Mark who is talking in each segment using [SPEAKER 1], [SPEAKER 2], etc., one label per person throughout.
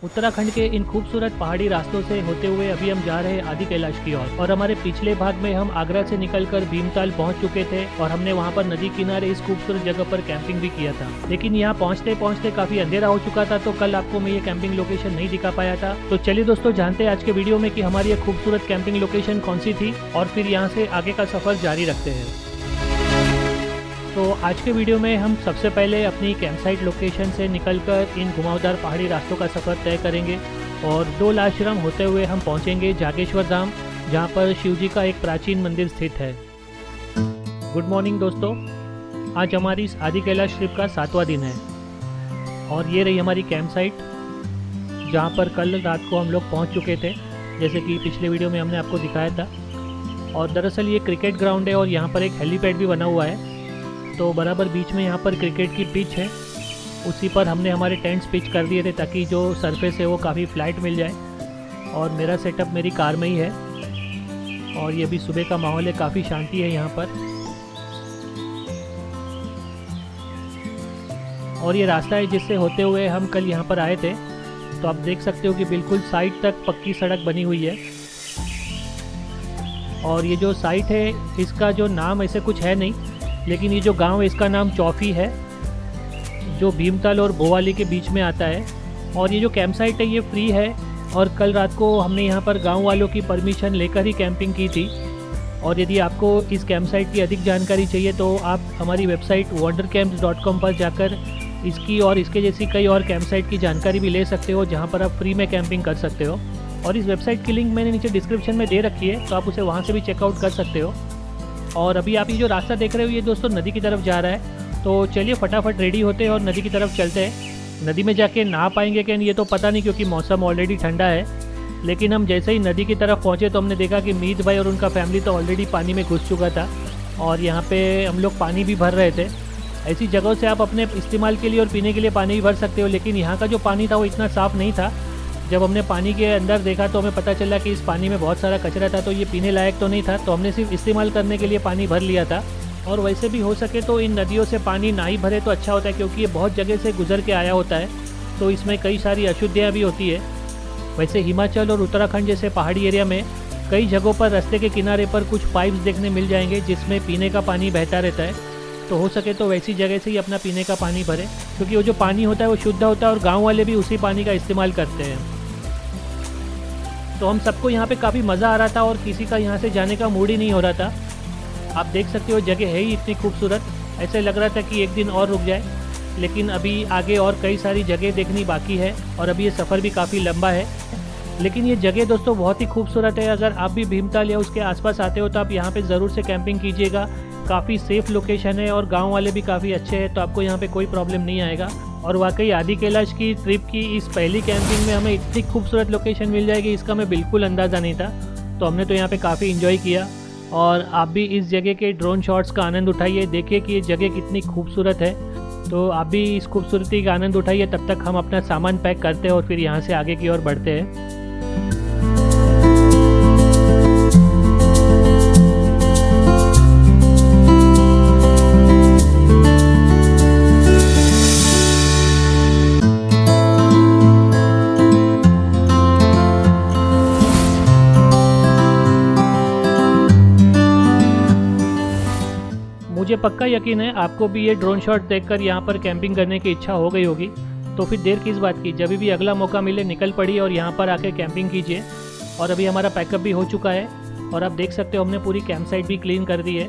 [SPEAKER 1] उत्तराखंड के इन खूबसूरत पहाड़ी रास्तों से होते हुए अभी हम जा रहे हैं आदि कैलाश की ओर। और हमारे पिछले भाग में हम आगरा से निकलकर भीमताल पहुंच चुके थे और हमने वहां पर नदी किनारे इस खूबसूरत जगह पर कैंपिंग भी किया था। लेकिन यहाँ पहुंचते पहुंचते काफी अंधेरा हो चुका था, तो कल आपको मैं ये कैंपिंग लोकेशन नहीं दिखा पाया था। तो चलिए दोस्तों, जानते हैं आज के वीडियो में कि हमारी ये खूबसूरत कैंपिंग लोकेशन कौन सी थी और फिर यहाँ से आगे का सफर जारी रखते हैं। तो आज के वीडियो में हम सबसे पहले अपनी कैंपसाइट लोकेशन से निकलकर इन घुमावदार पहाड़ी रास्तों का सफ़र तय करेंगे और डोल आश्रम होते हुए हम पहुंचेंगे जागेश्वर धाम, जहां पर शिव जी का एक प्राचीन मंदिर स्थित है। गुड मॉर्निंग दोस्तों, आज हमारी इस आदि कैलाश ट्रिप का 7वां दिन है और ये रही हमारी कैंप साइट, जहाँ पर कल रात को हम लोग पहुँच चुके थे, जैसे कि पिछले वीडियो में हमने आपको दिखाया था। और दरअसल ये क्रिकेट ग्राउंड है और यहाँ पर एक हेलीपैड भी बना हुआ है, तो बराबर बीच में यहाँ पर क्रिकेट की पिच है। उसी पर हमने हमारे टेंट्स पिच कर दिए थे ताकि जो सरफेस है वो काफ़ी फ्लैट मिल जाए। और मेरा सेटअप मेरी कार में ही है और ये भी सुबह का माहौल है, काफ़ी शांति है यहाँ पर। और ये रास्ता है जिससे होते हुए हम कल यहाँ पर आए थे, तो आप देख सकते हो कि बिल्कुल साइड तक पक्की सड़क बनी हुई है। और ये जो साइट है इसका जो नाम ऐसे कुछ है नहीं, लेकिन ये जो गांव है इसका नाम चौफी है, जो भीमताल और भोवाली के बीच में आता है। और ये जो कैंप साइट है ये फ्री है और कल रात को हमने यहाँ पर गांव वालों की परमिशन लेकर ही कैंपिंग की थी। और यदि आपको इस कैंप साइट की अधिक जानकारी चाहिए तो आप हमारी वेबसाइट wondercamps.com पर जाकर इसकी और इसके जैसी कई और कैंप साइट की जानकारी भी ले सकते हो, जहाँ पर आप फ्री में कैंपिंग कर सकते हो। और इस वेबसाइट की लिंक मैंने नीचे डिस्क्रिप्शन में दे रखी है, तो आप उसे वहाँ से भी चेकआउट कर सकते हो। और अभी आप ये जो रास्ता देख रहे हो ये दोस्तों नदी की तरफ जा रहा है, तो चलिए फटाफट रेडी होते हैं और नदी की तरफ चलते हैं। नदी में जाके नहा पाएंगे क्या ये तो पता नहीं, क्योंकि मौसम ऑलरेडी ठंडा है। लेकिन हम जैसे ही नदी की तरफ पहुँचे तो हमने देखा कि मीत भाई और उनका फैमिली तो ऑलरेडी पानी में घुस चुका था और यहाँ पे हम लोग पानी भी भर रहे थे। ऐसी जगहों से आप अपने इस्तेमाल के लिए और पीने के लिए पानी भी भर सकते हो, लेकिन यहाँ का जो पानी था वो इतना साफ़ नहीं था। जब हमने पानी के अंदर देखा तो हमें पता चला कि इस पानी में बहुत सारा कचरा था, तो ये पीने लायक तो नहीं था, तो हमने सिर्फ इस्तेमाल करने के लिए पानी भर लिया था। और वैसे भी हो सके तो इन नदियों से पानी ना ही भरे तो अच्छा होता है, क्योंकि ये बहुत जगह से गुजर के आया होता है, तो इसमें कई सारी अशुद्धियाँ भी होती है। वैसे हिमाचल और उत्तराखंड जैसे पहाड़ी एरिया में कई जगहों पर रास्ते के किनारे पर कुछ पाइप्स देखने मिल जाएंगे जिसमें पीने का पानी बहता रहता है, तो हो सके तो वैसी जगह से ही अपना पीने का पानी भरें, क्योंकि वो जो पानी होता है वो शुद्ध होता है और गाँव वाले भी उसी पानी का इस्तेमाल करते हैं। तो हम सबको यहाँ पे काफ़ी मज़ा आ रहा था और किसी का यहाँ से जाने का मूड ही नहीं हो रहा था। आप देख सकते हो जगह है ही इतनी खूबसूरत, ऐसे लग रहा था कि एक दिन और रुक जाए, लेकिन अभी आगे और कई सारी जगह देखनी बाकी है और अभी ये सफ़र भी काफ़ी लंबा है। लेकिन ये जगह दोस्तों बहुत ही खूबसूरत है। अगर आप भी भीमताल या उसके आसपास आते हो तो आप यहाँ पे ज़रूर से कैंपिंग कीजिएगा। काफ़ी सेफ़ लोकेशन है और गाँव वाले भी काफ़ी अच्छे हैं, तो आपको यहाँ पे कोई प्रॉब्लम नहीं आएगा। और वाकई आदि कैलाश की ट्रिप की इस पहली कैंपिंग में हमें इतनी खूबसूरत लोकेशन मिल जाएगी इसका हमें बिल्कुल अंदाज़ा नहीं था। तो हमने तो यहाँ पे काफ़ी इन्जॉय किया और आप भी इस जगह के ड्रोन शॉट्स का आनंद उठाइए, देखिए कि ये जगह कितनी खूबसूरत है। तो आप भी इस खूबसूरती का आनंद उठाइए, तब तक हम अपना सामान पैक करते हैं और फिर यहाँ से आगे की ओर बढ़ते हैं। मुझे पक्का यकीन है आपको भी ये ड्रोन शॉट देखकर यहाँ पर कैंपिंग करने की इच्छा हो गई होगी, तो फिर देर किस बात की, जब भी अगला मौका मिले निकल पड़िए और यहाँ पर आकर कैंपिंग कीजिए। और अभी हमारा पैकअप भी हो चुका है और आप देख सकते हो हमने पूरी कैंप साइट भी क्लीन कर दी है।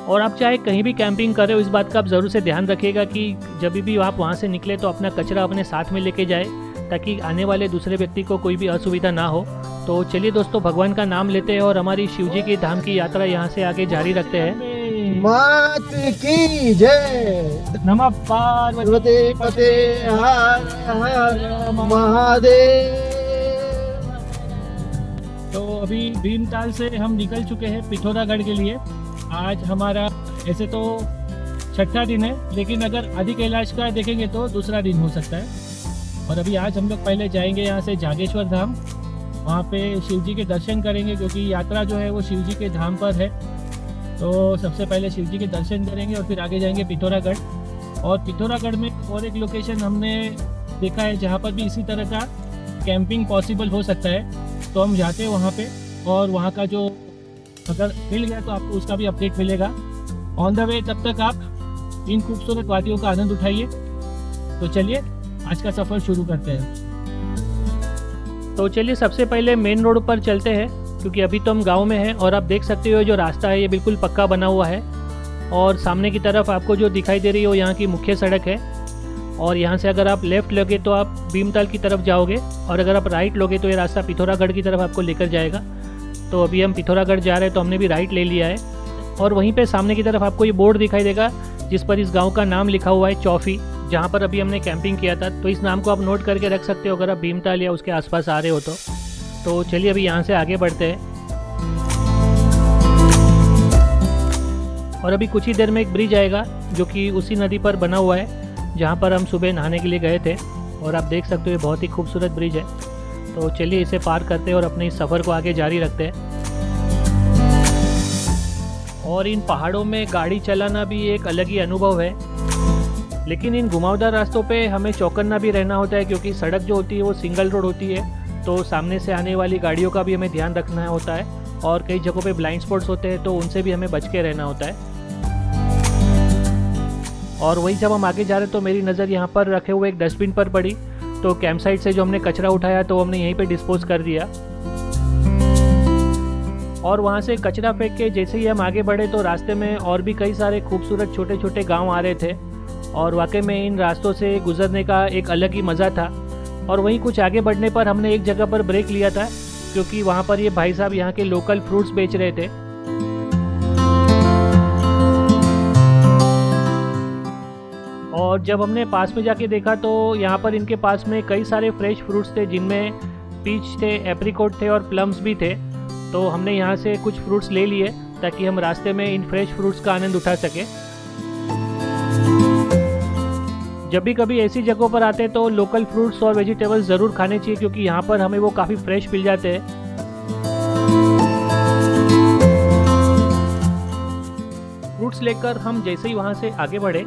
[SPEAKER 1] और आप चाहे कहीं भी कैंपिंग कर रहे हो, इस बात का आप ज़रूर से ध्यान रखिएगा कि जब भी आप वहाँ से निकले तो अपना कचरा अपने साथ में लेके जाए, ताकि आने वाले दूसरे व्यक्ति को कोई भी असुविधा ना हो। तो चलिए दोस्तों, भगवान का नाम लेते हैं और हमारी शिवजी की धाम की यात्रा यहाँ से आगे जारी रखते हैं।
[SPEAKER 2] मात की जय।
[SPEAKER 1] नमः पार्वती
[SPEAKER 2] पते हर हर महादेव।
[SPEAKER 1] तो अभी भीमताल से हम निकल चुके हैं पिथौरागढ़ के लिए। आज हमारा ऐसे तो 6ठा दिन है, लेकिन अगर आदि कैलाश का देखेंगे तो दूसरा दिन हो सकता है। और अभी आज हम लोग पहले जाएंगे यहाँ से जागेश्वर धाम, वहाँ पे शिवजी के दर्शन करेंगे, क्योंकि यात्रा जो है वो शिवजी के धाम पर है। तो सबसे पहले शिवजी के दर्शन करेंगे और फिर आगे जाएंगे पिथौरागढ़। और पिथौरागढ़ में और एक लोकेशन हमने
[SPEAKER 3] देखा है जहाँ पर भी इसी तरह का कैंपिंग पॉसिबल हो सकता है तो हम जाते हैं वहाँ पे, और वहाँ का जो अगर मिल गया तो आपको उसका भी अपडेट मिलेगा ऑन द वे। तब तक आप इन खूबसूरत वादियों का आनंद उठाइए। तो चलिए आज का सफ़र शुरू करते हैं।
[SPEAKER 1] तो चलिए सबसे पहले मेन रोड पर चलते हैं, क्योंकि अभी तो हम गांव में हैं और आप देख सकते हो जो रास्ता है ये बिल्कुल पक्का बना हुआ है। और सामने की तरफ आपको जो दिखाई दे रही है वो यहाँ की मुख्य सड़क है। और यहाँ से अगर आप लेफ़्ट लोगे तो आप भीमताल की तरफ जाओगे, और अगर आप राइट लोगे तो ये रास्ता पिथौरागढ़ की तरफ आपको लेकर जाएगा। तो अभी हम पिथौरागढ़ जा रहे हैं तो हमने भी राइट ले लिया है। और वहीं पे सामने की तरफ आपको ये बोर्ड दिखाई देगा जिस पर इस गांव का नाम लिखा हुआ है चौफी, जहाँ पर अभी हमने कैंपिंग किया था। तो इस नाम को आप नोट करके रख सकते हो अगर आप भीमताल या उसके आसपास आ रहे हो तो चलिए अभी यहाँ से आगे बढ़ते हैं। और अभी कुछ ही देर में एक ब्रिज आएगा जो कि उसी नदी पर बना हुआ है जहाँ पर हम सुबह नहाने के लिए गए थे। और आप देख सकते हो ये बहुत ही खूबसूरत ब्रिज है। तो चलिए इसे पार करते हैं और अपने इस सफ़र को आगे जारी रखते हैं। और इन पहाड़ों में गाड़ी चलाना भी एक अलग ही अनुभव है, लेकिन इन घुमावदार रास्तों पे हमें चौकन्ना भी रहना होता है, क्योंकि सड़क जो होती है वो सिंगल रोड होती है। तो सामने से आने वाली गाड़ियों का भी हमें ध्यान रखना होता है, और कई जगहों पे ब्लाइंड स्पॉट्स होते हैं तो उनसे भी हमें बच के रहना होता है। और वही जब हम आगे जा रहे तो मेरी नज़र यहाँ पर रखे हुए एक डस्टबिन पर पड़ी। तो कैंप साइट से जो हमने कचरा उठाया तो हमने यहीं पे डिस्पोज कर दिया। और वहाँ से कचरा फेंक के जैसे ही हम आगे बढ़े तो रास्ते में और भी कई सारे खूबसूरत छोटे छोटे गांव आ रहे थे, और वाकई में इन रास्तों से गुजरने का एक अलग ही मज़ा था। और वहीं कुछ आगे बढ़ने पर हमने एक जगह पर ब्रेक लिया था, क्योंकि वहाँ पर ये भाई साहब यहाँ के लोकल फ्रूट्स बेच रहे थे। और जब हमने पास में जाके देखा तो यहाँ पर इनके पास में कई सारे फ्रेश फ्रूट्स थे, जिनमें पीच थे, एप्रिकॉट थे और प्लम्स भी थे। तो हमने यहाँ से कुछ फ्रूट्स ले लिए ताकि हम रास्ते में इन फ्रेश फ्रूट्स का आनंद उठा सके। जब भी कभी ऐसी जगहों पर आते हैं तो लोकल फ्रूट्स और वेजिटेबल्स ज़रूर खाने चाहिए, क्योंकि यहाँ पर हमें वो काफ़ी फ्रेश मिल जाते हैं। फ्रूट्स लेकर हम जैसे ही वहाँ से आगे बढ़े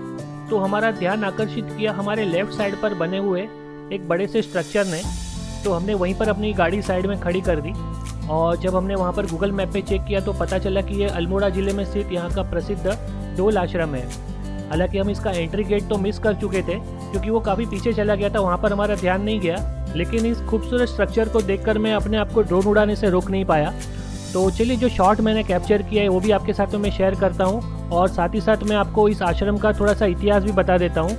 [SPEAKER 1] तो हमारा ध्यान आकर्षित किया हमारे लेफ़्ट साइड पर बने हुए एक बड़े से स्ट्रक्चर ने। तो हमने वहीं पर अपनी गाड़ी साइड में खड़ी कर दी, और जब हमने वहाँ पर गूगल मैप पे चेक किया तो पता चला कि ये अल्मोड़ा ज़िले में स्थित यहाँ का प्रसिद्ध डोल आश्रम है। हालांकि हम इसका एंट्री गेट तो मिस कर चुके थे, क्योंकि वो काफ़ी पीछे चला गया था, वहाँ पर हमारा ध्यान नहीं गया। लेकिन इस खूबसूरत स्ट्रक्चर को देखकर मैं अपने आप को ड्रोन उड़ाने से रोक नहीं पाया। तो चलिए जो शॉट मैंने कैप्चर किया है वो भी आपके साथ में मैं शेयर करता हूँ, और साथ ही साथ मैं आपको इस आश्रम का थोड़ा सा इतिहास भी बता देता हूँ।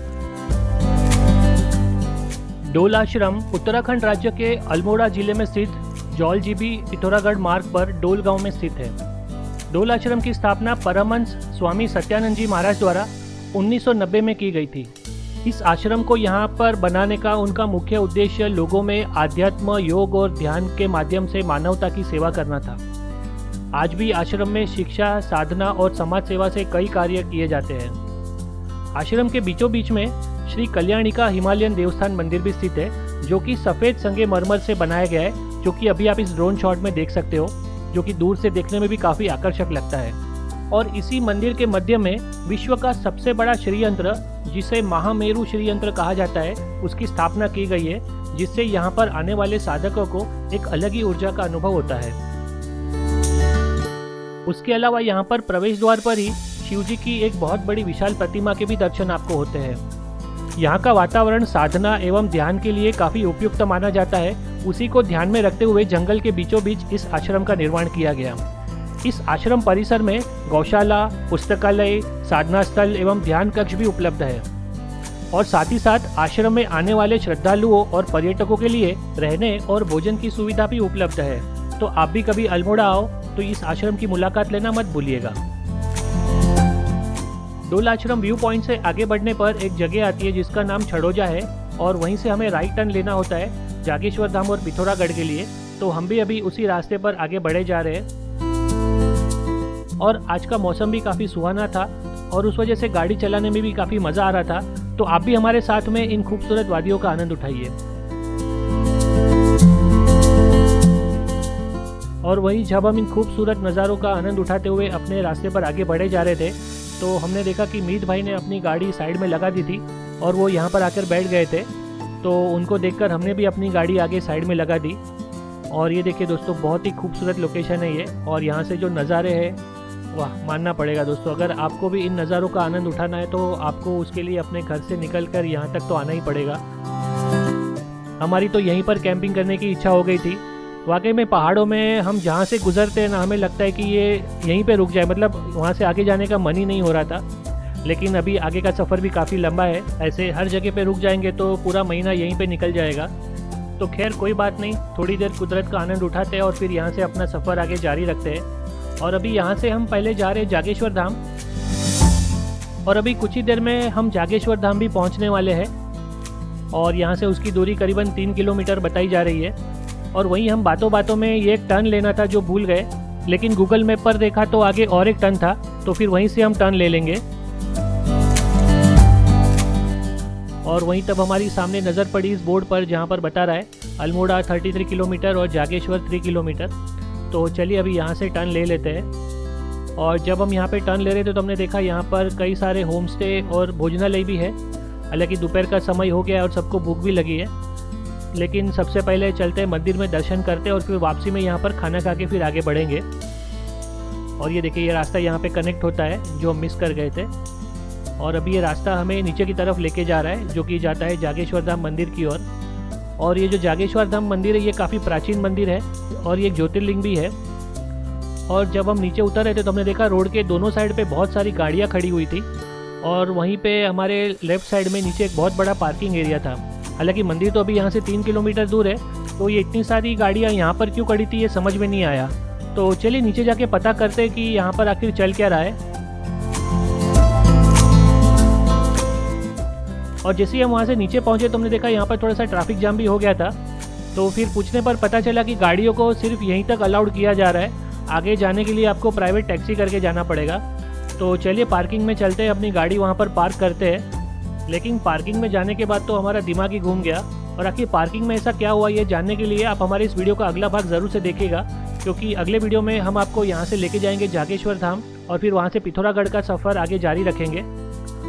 [SPEAKER 1] डोल आश्रम उत्तराखंड राज्य के अल्मोड़ा जिले में स्थित जौलजीबी पिथौरागढ़ मार्ग पर डोल गांव में स्थित है। डोल आश्रम की स्थापना परमहंस स्वामी सत्यानंद जी महाराज द्वारा 1990 में की गई थी। इस आश्रम को यहाँ पर बनाने का उनका मुख्य उद्देश्य लोगों में आध्यात्म, योग और ध्यान के माध्यम से मानवता की सेवा करना था। आज भी आश्रम में शिक्षा, साधना और समाज सेवा से कई कार्य किए जाते हैं। आश्रम के बीचों बीच में श्री कल्याणिका हिमालयन देवस्थान मंदिर भी स्थित है, जो कि सफ़ेद संगमरमर से बनाया गया है, जो कि अभी आप इस ड्रोन शॉट में देख सकते हो, जो कि दूर से देखने में भी काफ़ी आकर्षक लगता है। और इसी मंदिर के मध्य में विश्व का सबसे बड़ा श्रीयंत्र, जिसे महामेरु श्रीयंत्र कहा जाता है, उसकी स्थापना की गई है, जिससे यहाँ पर आने वाले साधकों को एक अलग ही ऊर्जा का अनुभव होता है। उसके अलावा यहाँ पर प्रवेश द्वार पर ही शिवजी की एक बहुत बड़ी विशाल प्रतिमा के भी दर्शन आपको होते हैं। यहाँ का वातावरण साधना एवं ध्यान के लिए काफ़ी उपयुक्त माना जाता है। उसी को ध्यान में रखते हुए जंगल के बीचों बीच इस आश्रम का निर्माण किया गया। इस आश्रम परिसर में गौशाला, पुस्तकालय, साधना स्थल एवं ध्यान कक्ष भी उपलब्ध है। और साथ ही साथ आश्रम में आने वाले श्रद्धालुओं और पर्यटकों के लिए रहने और भोजन की सुविधा भी उपलब्ध है। तो आप भी कभी अल्मोड़ा आओ तो इस आश्रम की मुलाकात लेना मत भूलिएगा। डोल आश्रम व्यू पॉइंट से आगे बढ़ने पर एक जगह आती है जिसका नाम छड़ोजा है, और वहीं से हमें राइट टर्न लेना होता है जागेश्वर धाम और पिथौरागढ़ के लिए। तो हम भी अभी उसी रास्ते पर आगे बढ़े जा रहे हैं। और आज का मौसम भी काफ़ी सुहाना था, और उस वजह से गाड़ी चलाने में भी काफ़ी मज़ा आ रहा था। तो आप भी हमारे साथ में इन खूबसूरत वादियों का आनंद उठाइए। और वही जब हम इन खूबसूरत नज़ारों का आनंद उठाते हुए अपने रास्ते पर आगे बढ़े जा रहे थे तो हमने देखा कि मीत भाई ने अपनी गाड़ी साइड में लगा दी थी और वो यहाँ पर आकर बैठ गए थे। तो उनको देखकर हमने भी अपनी गाड़ी आगे साइड में लगा दी। और ये देखिए दोस्तों, बहुत ही खूबसूरत लोकेशन है ये, और यहाँ से जो नज़ारे हैं वाह, मानना पड़ेगा दोस्तों। अगर आपको भी इन नज़ारों का आनंद उठाना है तो आपको उसके लिए अपने घर से निकल कर यहाँ तक तो आना ही पड़ेगा। हमारी तो यहीं पर कैंपिंग करने की इच्छा हो गई थी। वाकई में पहाड़ों में हम जहाँ से गुजरते हैं ना, हमें लगता है कि ये यहीं पे रुक जाए, मतलब वहाँ से आगे जाने का मन ही नहीं हो रहा था। लेकिन अभी आगे का सफ़र भी काफ़ी लंबा है, ऐसे हर जगह पे रुक जाएंगे तो पूरा महीना यहीं पे निकल जाएगा। तो खैर कोई बात नहीं, थोड़ी देर कुदरत का आनंद उठाते हैं और फिर यहाँ से अपना सफ़र आगे जारी रखते हैं। और अभी यहाँ से हम पहले जा रहे हैं जागेश्वर धाम, और अभी कुछ ही देर में हम जागेश्वर धाम भी पहुँचने वाले हैं। और यहाँ से उसकी दूरी करीबन 3 किलोमीटर बताई जा रही है। और वहीं हम बातों बातों में ये एक टर्न लेना था जो भूल गए, लेकिन गूगल मैप पर देखा तो आगे और एक टर्न था, तो फिर वहीं से हम टर्न ले लेंगे। और वहीं तब हमारी सामने नज़र पड़ी इस बोर्ड पर जहाँ पर बता रहा है अल्मोड़ा 33 किलोमीटर और जागेश्वर 3 किलोमीटर। तो चलिए अभी यहाँ से टर्न ले लेते हैं। और जब हम यहाँ पे टर्न ले रहे थे तो हमने देखा यहाँ पर कई सारे होम स्टे और भोजनालय भी है। हालांकि दोपहर का समय हो गया और सबको भूख भी लगी है, लेकिन सबसे पहले चलते हैं मंदिर में दर्शन करते और फिर वापसी में यहाँ पर खाना खा के फिर आगे बढ़ेंगे। और ये देखिए, ये रास्ता यहाँ पे कनेक्ट होता है जो हम मिस कर गए थे। और अभी ये रास्ता हमें नीचे की तरफ लेके जा रहा है, जो कि जाता है जागेश्वर धाम मंदिर की ओर। और ये जो जागेश्वर धाम मंदिर है ये काफ़ी प्राचीन मंदिर है और ये एक ज्योतिर्लिंग भी है। और जब हम नीचे उतर रहे थे तो हमने देखा रोड के दोनों साइड पे बहुत सारी गाड़ियाँ खड़ी हुई थी, और वहीं पे हमारे लेफ़्ट साइड में नीचे एक बहुत बड़ा पार्किंग एरिया था। हालांकि मंदिर तो अभी यहाँ से 3 किलोमीटर दूर है, तो ये इतनी सारी गाड़ियाँ यहाँ पर क्यों खड़ी थी ये समझ में नहीं आया। तो चलिए नीचे जाके पता करते हैं कि यहाँ पर आखिर चल क्या रहा है। और जैसे ही हम वहाँ से नीचे पहुँचे तो हमने देखा यहाँ पर थोड़ा सा ट्रैफिक जाम भी हो गया था। तो फिर पूछने पर पता चला कि गाड़ियों को सिर्फ यहीं तक अलाउड किया जा रहा है, आगे जाने के लिए आपको प्राइवेट टैक्सी करके जाना पड़ेगा। तो चलिए पार्किंग में चलते हैं, अपनी गाड़ी वहाँ पर पार्क करते हैं। लेकिन पार्किंग में जाने के बाद तो हमारा दिमाग ही घूम गया, और आखिर पार्किंग में ऐसा क्या हुआ ये जानने के लिए आप हमारे इस वीडियो का अगला भाग ज़रूर से देखिएगा, क्योंकि अगले वीडियो में हम आपको यहाँ से लेके जाएंगे जागेश्वर धाम और फिर वहाँ से पिथौरागढ़ का सफ़र आगे जारी रखेंगे।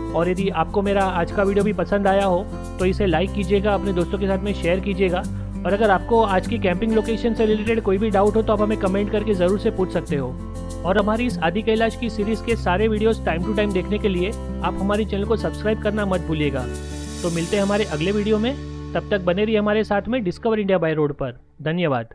[SPEAKER 1] और यदि आपको मेरा आज का वीडियो भी पसंद आया हो तो इसे लाइक कीजिएगा, अपने दोस्तों के साथ में शेयर कीजिएगा। और अगर आपको आज की कैंपिंग लोकेशन से रिलेटेड कोई भी डाउट हो तो आप हमें कमेंट करके ज़रूर से पूछ सकते हो। और हमारी इस आदि कैलाश की सीरीज़ के सारे वीडियोस टाइम टू टाइम देखने के लिए आप हमारे चैनल को सब्सक्राइब करना मत भूलिएगा। तो मिलते हैं हमारे अगले वीडियो में, तब तक बने रहिए हमारे साथ में डिस्कवर इंडिया बाय रोड पर। धन्यवाद।